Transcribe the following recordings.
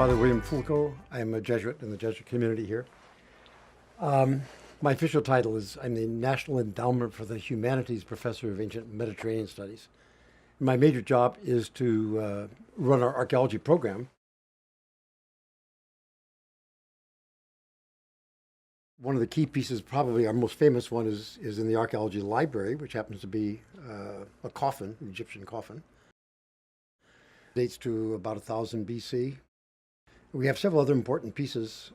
Father William Fulco. I am a Jesuit in the Jesuit community here. My official title is I'm the National Endowment for the Humanities Professor of Ancient Mediterranean Studies. My major job is to run our archaeology program. One of the key pieces, probably our most famous one, is in the archaeology library, which happens to be a coffin, an Egyptian coffin. Dates to about 1000 BC. We have several other important pieces.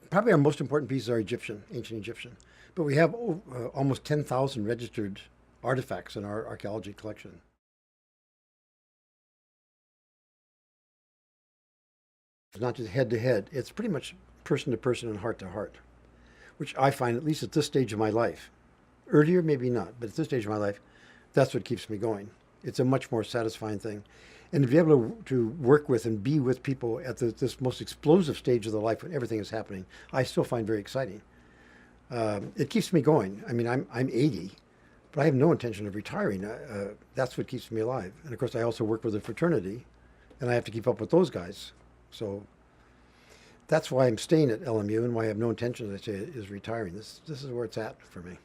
Probably our most important pieces are Egyptian, ancient Egyptian. But we have almost 10,000 registered artifacts in our archaeology collection. It's not just head to head, it's pretty much person to person and heart to heart, which I find, at least at this stage of my life, earlier maybe not, but at this stage of my life, that's what keeps me going. It's a much more satisfying thing. And to be able to work with and be with people at this most explosive stage of their life when everything is happening, I still find very exciting. It keeps me going. I mean, I'm 80, but I have no intention of retiring. That's what keeps me alive. And of course, I also work with a fraternity, and I have to keep up with those guys. So that's why I'm staying at LMU and why I have no intention, as I say, is retiring. This is where it's at for me.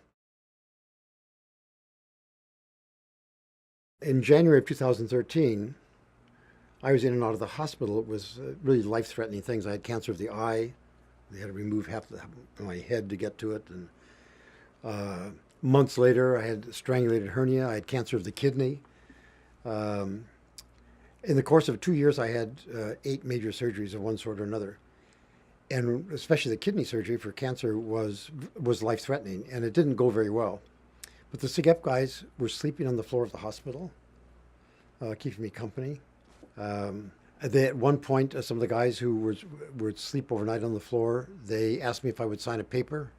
In January of 2013, I was in and out of the hospital. It was really life-threatening things. I had cancer of the eye. They had to remove half of my head to get to it. And months later, I had strangulated hernia. I had cancer of the kidney. In the course of 2 years, I had 8 major surgeries of one sort or another. And especially the kidney surgery for cancer was life-threatening, and it didn't go very well. But the SIGEP guys were sleeping on the floor of the hospital, keeping me company. At one point, some of the guys who would sleep overnight on the floor, they asked me if I would sign a paper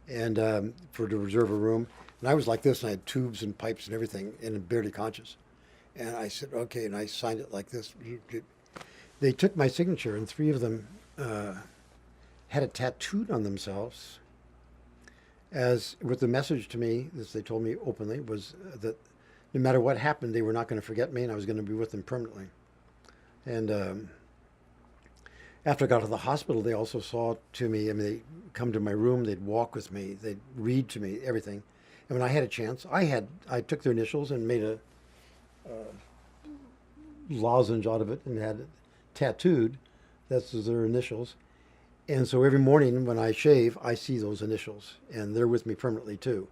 and to reserve a room. And I was like this, and I had tubes and pipes and everything, and barely conscious. And I said, okay, and I signed it like this. They took my signature, and 3 of them had it tattooed on themselves, as with the message to me, as they told me openly, was that no matter what happened, they were not going to forget me, and I was going to be with them permanently. And after I got to the hospital, they also saw to me, I mean, they'd come to my room, they'd walk with me, they'd read to me, everything. And when I had a chance, I took their initials and made a lozenge out of it and had it tattooed. That's their initials. And so every morning when I shave, I see those initials, and they're with me permanently too.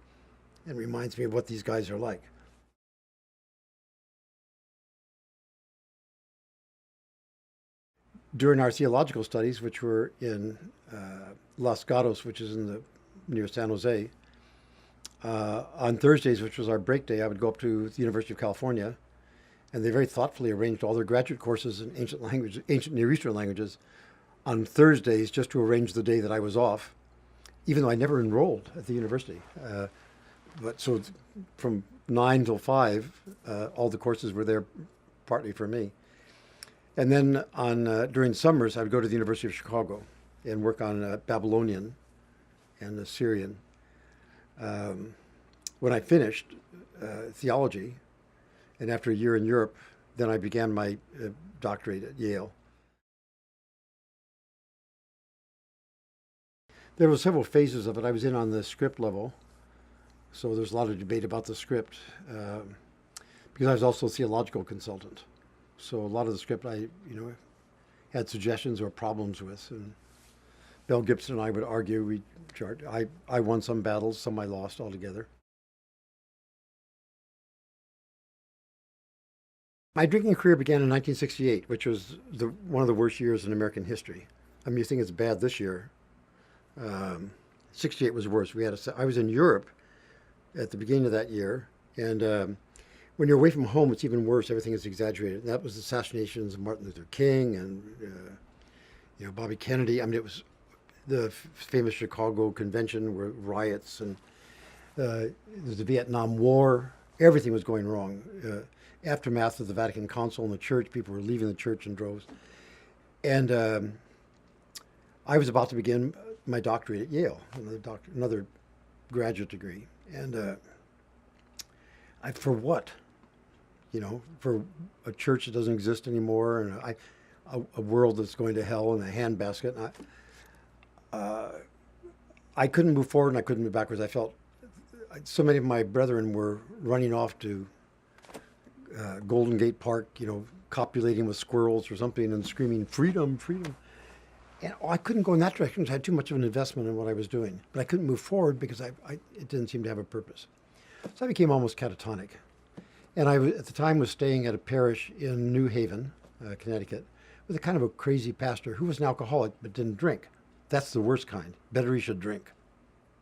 It reminds me of what these guys are like. During our theological studies, which were in Los Gatos, which is near San Jose, on Thursdays, which was our break day, I would go up to the University of California, and they very thoughtfully arranged all their graduate courses in ancient Near Eastern languages on Thursdays, just to arrange the day that I was off, even though I never enrolled at the university. But so from 9 till 5, all the courses were there partly for me. And then during summers, I would go to the University of Chicago and work on Babylonian and Assyrian. When I finished theology, and after a year in Europe, then I began my doctorate at Yale. There were several phases of it. I was in on the script level, so there's a lot of debate about the script, because I was also a theological consultant. So a lot of the script I had suggestions or problems with, and Bill Gibson and I would argue. I won some battles, some I lost altogether. My drinking career began in 1968, which was one of the worst years in American history. I mean, you think it's bad this year. 68 was worse. I was in Europe at the beginning of that year, and when you're away from home, it's even worse. Everything is exaggerated. And that was the assassinations of Martin Luther King and Bobby Kennedy. I mean, it was the famous Chicago Convention where riots, and there's the Vietnam War. Everything was going wrong. Aftermath of the Vatican Council and the church, people were leaving the church in droves. And I was about to begin my doctorate at Yale, another graduate degree. And for what? For a church that doesn't exist anymore. And a world that's going to hell in a handbasket. And I couldn't move forward and I couldn't move backwards. I felt so many of my brethren were running off to Golden Gate Park, copulating with squirrels or something and screaming, freedom, freedom. And I couldn't go in that direction because I had too much of an investment in what I was doing. But I couldn't move forward because it didn't seem to have a purpose. So I became almost catatonic. And I, at the time, was staying at a parish in New Haven, Connecticut, with a kind of a crazy pastor who was an alcoholic but didn't drink. That's the worst kind. Better he should drink.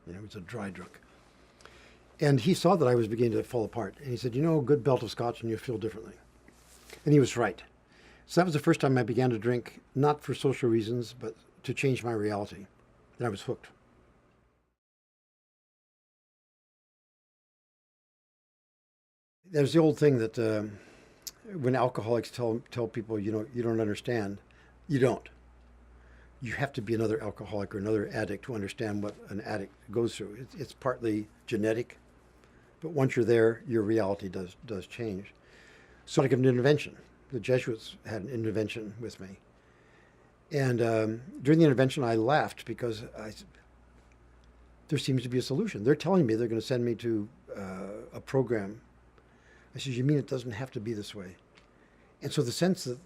He was a dry drunk. And he saw that I was beginning to fall apart. And he said, a good belt of scotch and you'll feel differently. And he was right. So that was the first time I began to drink, not for social reasons, but to change my reality. And I was hooked. There's the old thing that when alcoholics tell people, you don't understand, you don't. You have to be another alcoholic or another addict to understand what an addict goes through. It's partly genetic, but once you're there, your reality does change. So like an intervention. The Jesuits had an intervention with me. And during the intervention, I laughed because there seems to be a solution. They're telling me they're going to send me to a program. I said, you mean it doesn't have to be this way? And so the sense that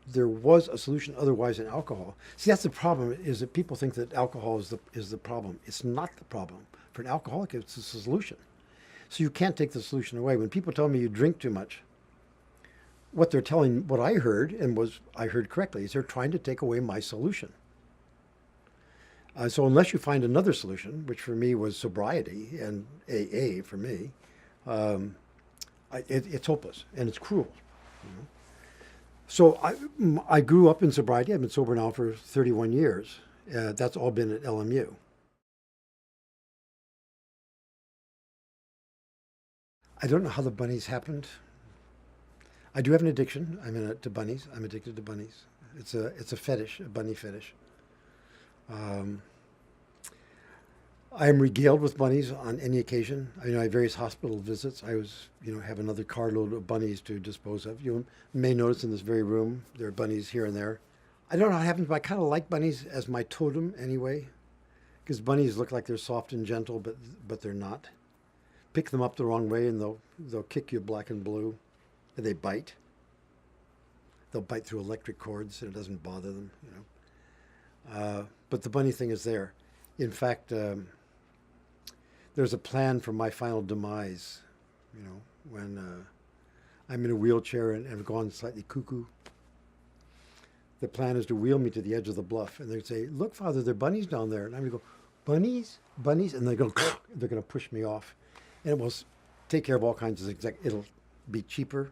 there was a solution otherwise than alcohol. See, that's the problem, is that people think that alcohol is the problem. It's not the problem. For an alcoholic, it's a solution. So you can't take the solution away. When people tell me you drink too much, what I heard, and I heard correctly, is they're trying to take away my solution. So unless you find another solution, which for me was sobriety and AA for me, it's hopeless and it's cruel. So I grew up in sobriety. I've been sober now for 31 years. That's all been at LMU. I don't know how the bunnies happened. I do have an addiction. To bunnies. I'm addicted to bunnies. It's a fetish, a bunny fetish. I am regaled with bunnies on any occasion. I have various hospital visits. I have another carload of bunnies to dispose of. You may notice in this very room, there are bunnies here and there. I don't know how it happens, but I kind of like bunnies as my totem anyway, because bunnies look like they're soft and gentle, but they're not. Pick them up the wrong way and they'll kick you black and blue, and they bite. They'll bite through electric cords and it doesn't bother them, But the bunny thing is there. In fact, there's a plan for my final demise, when I'm in a wheelchair and have gone slightly cuckoo. The plan is to wheel me to the edge of the bluff, and they'd say, "Look, Father, there are bunnies down there." And I'm going to go, "Bunnies? Bunnies?" And they're going to push me off. And it will take care of all kinds of things. It'll be cheaper.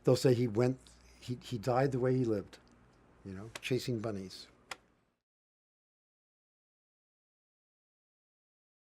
They'll say he died the way he lived, chasing bunnies.